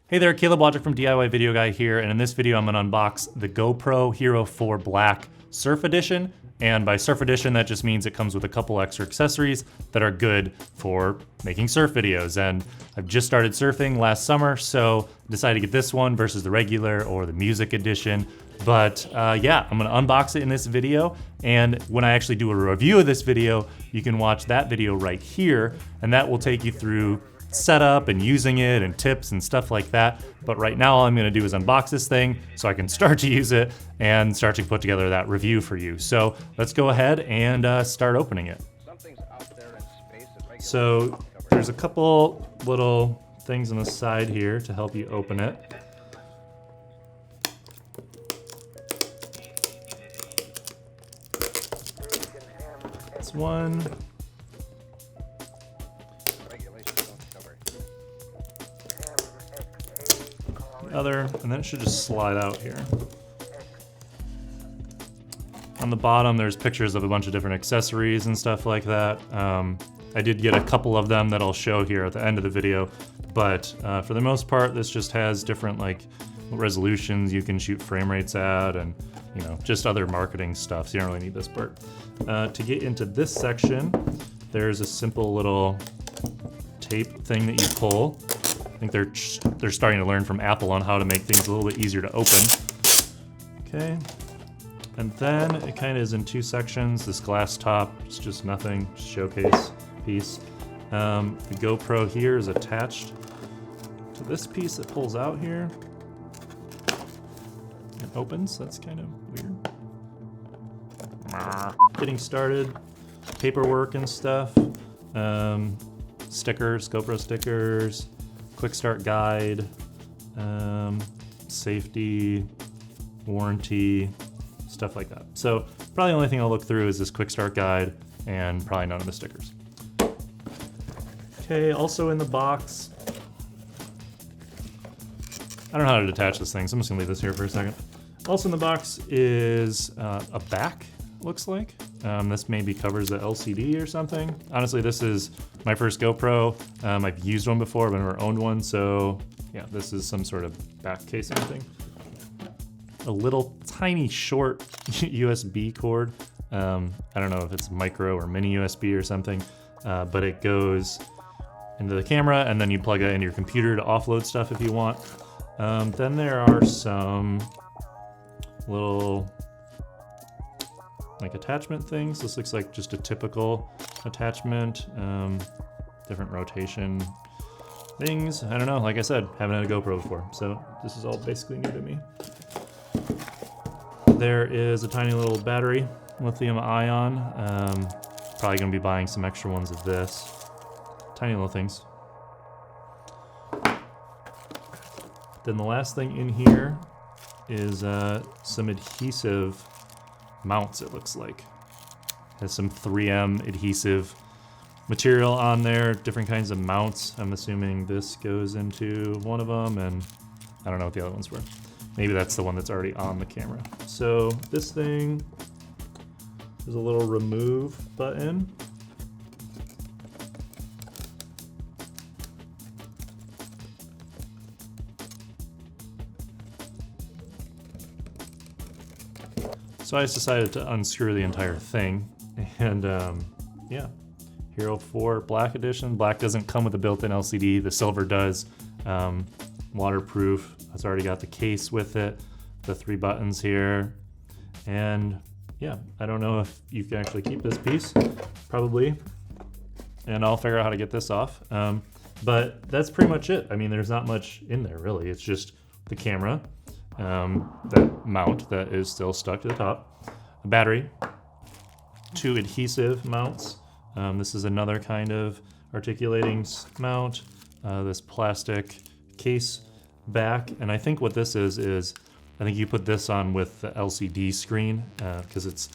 Hey there, Caleb Wojcik from DIY Video Guy here, and in this video I'm gonna unbox the GoPro Hero 4 Black Surf Edition. And by Surf Edition, that just means it comes with a couple extra accessories that are good for making surf videos. And I've just started surfing last summer, so I decided to get this one versus the regular or the music edition. But yeah, I'm gonna unbox it in this video, and when I actually do a review of this video, you can watch that video right here, and that will take you through setup and using it and tips and stuff like that. But right now all I'm gonna do is unbox this thing so I can start to use it and start to put together that review for you. So let's go ahead and start opening it. So there's a couple little things on the side here to help you open it. This one. Other, and then it should just slide out here. On the bottom there's pictures of a bunch of different accessories and stuff like that. I did get a couple of them that I'll show here at the end of the video, but for the most part this just has different like resolutions you can shoot frame rates at, and you know, just other marketing stuff, so you don't really need this part. To get into this section, there's a simple little tape thing that you pull. I think they're starting to learn from Apple on how to make things a little bit easier to open. Okay, and then it kind of is in two sections. This glass top, it's just nothing, just showcase piece. The GoPro here is attached to this piece that pulls out here. It opens, that's kind of weird. Getting started, paperwork and stuff. Stickers, GoPro stickers. Quick start guide, safety, warranty, stuff like that. So probably the only thing I'll look through is this quick start guide and probably none of the stickers. Okay, also in the box, I don't know how to detach this thing, so I'm just gonna leave this here for a second. Also in the box is a back, looks like. This maybe covers the LCD or something. Honestly, this is my first GoPro. I've used one before, but I've never owned one, so yeah, this is some sort of back casing thing. A little tiny short USB cord. I don't know if it's micro or mini USB or something, but it goes into the camera and then you plug it into your computer to offload stuff if you want. Then there are some little like attachment things. This looks like just a typical attachment, different rotation things. I don't know, like I said, haven't had a GoPro before, so this is all basically new to me. There is a tiny little battery, lithium ion. Probably gonna be buying some extra ones of this. Tiny little things. Then the last thing in here is some adhesive mounts, it looks like. Has some 3M adhesive material on there, different kinds of mounts. I'm assuming this goes into one of them, and I don't know what the other ones were. Maybe that's the one that's already on the camera. So this thing is a little remove button. So I just decided to unscrew the entire thing, and yeah, Hero 4 Black Edition. Black doesn't come with a built-in LCD, the silver does. Waterproof, it's already got the case with it, the 3 buttons here, and yeah, I don't know if you can actually keep this piece, probably, and I'll figure out how to get this off. But that's pretty much it. I mean, there's not much in there really, it's just the camera, that mount that is still stuck to the top, a battery, 2 adhesive mounts. This is another kind of articulating mount, this plastic case back, and I think what this is I think you put this on with the LCD screen because it's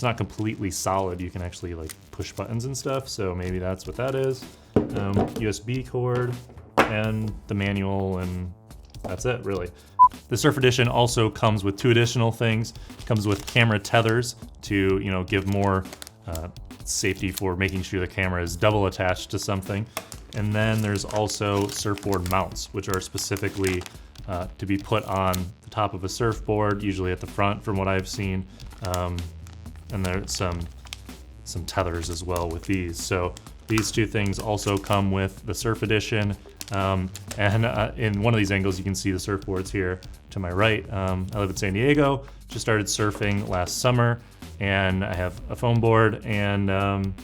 not completely solid. You can actually like push buttons and stuff, so maybe that's what that is. USB cord and the manual, and that's it really. The Surf Edition also comes with 2 additional things. It comes with camera tethers to, you know, give more safety for making sure the camera is double attached to something. And then there's also surfboard mounts, which are specifically to be put on the top of a surfboard, usually at the front from what I've seen. And there's some tethers as well with these. So these two things also come with the Surf Edition. In one of these angles, you can see the surfboards here to my right. I live in San Diego, just started surfing last summer, and I have a foam board, and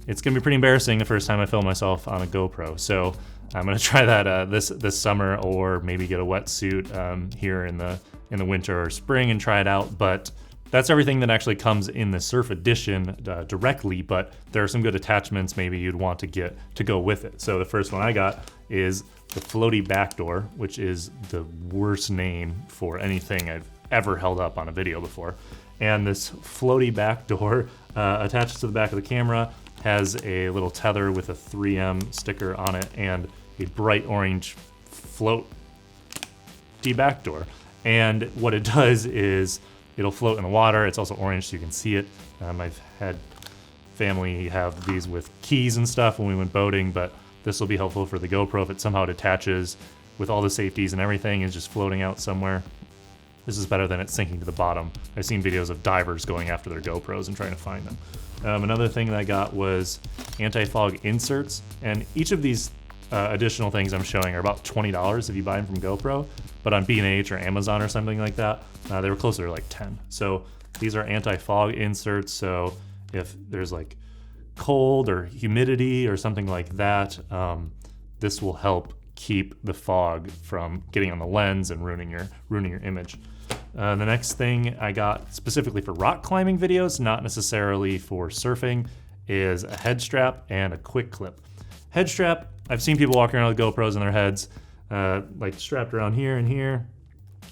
it's gonna be pretty embarrassing the first time I film myself on a GoPro. So I'm gonna try that this summer, or maybe get a wetsuit here in the winter or spring and try it out. But that's everything that actually comes in the Surf Edition directly, but there are some good attachments maybe you'd want to get to go with it. So the first one I got is the floaty backdoor, which is the worst name for anything I've ever held up on a video before. And this floaty backdoor attaches to the back of the camera, has a little tether with a 3M sticker on it, and a bright orange floaty backdoor. And what it does is it'll float in the water. It's also orange, so you can see it. I've had family have these with keys and stuff when we went boating, but this will be helpful for the GoPro if it somehow detaches with all the safeties and everything and just floating out somewhere. This is better than it sinking to the bottom. I've seen videos of divers going after their GoPros and trying to find them. Another thing that I got was anti-fog inserts, and each of these additional things I'm showing are about $20 if you buy them from GoPro, but on B&H or Amazon or something like that, they were closer to like 10. So these are anti-fog inserts, so if there's like cold or humidity or something like that, this will help keep the fog from getting on the lens and ruining your image. The next thing I got specifically for rock climbing videos, not necessarily for surfing, is a head strap and a quick clip. Head strap, I've seen people walking around with GoPros in their heads, like strapped around here and here.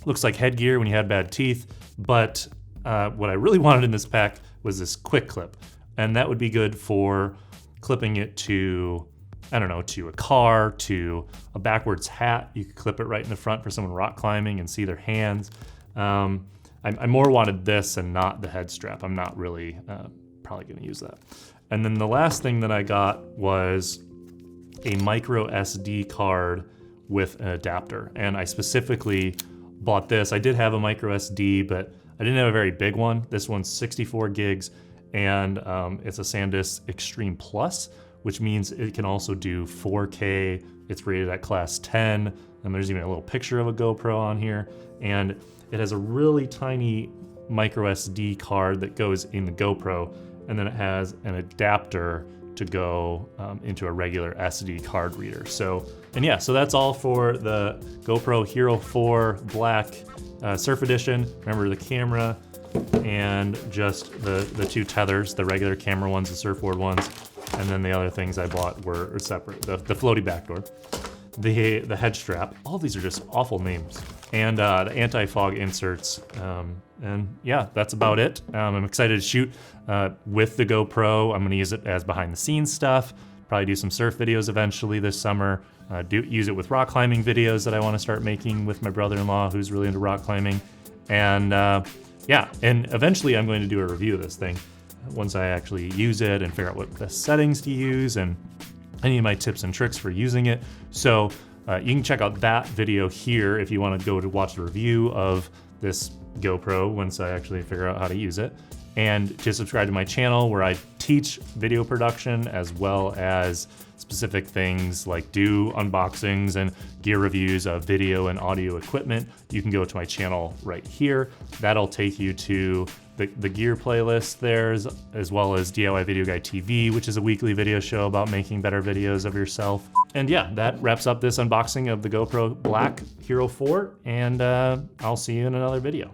Looks like headgear when you had bad teeth, but what I really wanted in this pack was this quick clip. And that would be good for clipping it to, I don't know, to a car, to a backwards hat. You could clip it right in the front for someone rock climbing and see their hands. I more wanted this and not the head strap. I'm not really probably gonna use that. And then the last thing that I got was a micro SD card with an adapter. And I specifically bought this. I did have a micro SD, but I didn't have a very big one. This one's 64 gigs, and it's a SanDisk Extreme Plus, which means it can also do 4K. It's rated at class 10, and there's even a little picture of a GoPro on here. And it has a really tiny micro SD card that goes in the GoPro, and then it has an adapter to go into a regular SD card reader. So that's all for the GoPro Hero 4 Black Surf Edition. Remember the camera and just the two tethers, the regular camera ones, the surfboard ones, and then the other things I bought were separate. The floaty backdoor, the head strap. All these are just awful names. And the anti-fog inserts. And yeah, that's about it. I'm excited to shoot with the GoPro. I'm gonna use it as behind the scenes stuff, probably do some surf videos eventually this summer, use it with rock climbing videos that I wanna start making with my brother-in-law who's really into rock climbing. And yeah, and eventually I'm going to do a review of this thing once I actually use it and figure out what best settings to use and any of my tips and tricks for using it. So you can check out that video here if you want to go to watch the review of this GoPro once I actually figure out how to use it. And to subscribe to my channel where I teach video production as well as specific things like do unboxings and gear reviews of video and audio equipment. You can go to my channel right here. That'll take you to the gear playlist there, as well as DIY Video Guy TV, which is a weekly video show about making better videos of yourself. And yeah, that wraps up this unboxing of the GoPro Black Hero 4, and I'll see you in another video.